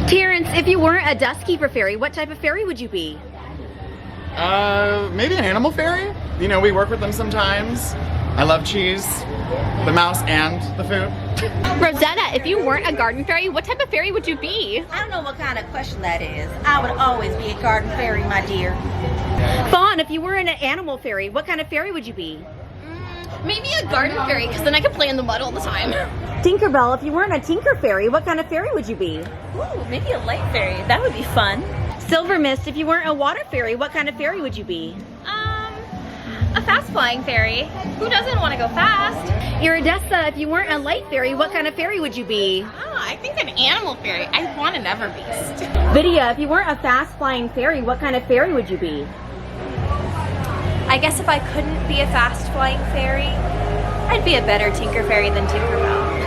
Terrence, if you weren't a dustkeeper fairy, what type of fairy would you be? Maybe an animal fairy? You know, we work with them sometimes. I love cheese, the mouse, and the food. Rosetta, if you weren't a garden fairy, what type of fairy would you be? I don't know what kind of question that is. I would always be a garden fairy, my dear. Fawn, if you weren't an animal fairy, what kind of fairy would you be? Maybe a garden fairy, because then I could play in the mud all the time. Tinkerbell, if you weren't a tinker fairy, what kind of fairy would you be? Ooh, maybe a light fairy. That would be fun. Silver Mist, if you weren't a water fairy, what kind of fairy would you be? A fast flying fairy. Who doesn't want to go fast? Iridessa, if you weren't a light fairy, what kind of fairy would you be? I think an animal fairy. I want an everbeast. Vidya, if you weren't a fast flying fairy, what kind of fairy would you be? I guess if I couldn't be a fast flying fairy, I'd be a better tinker fairy than Tinkerbell.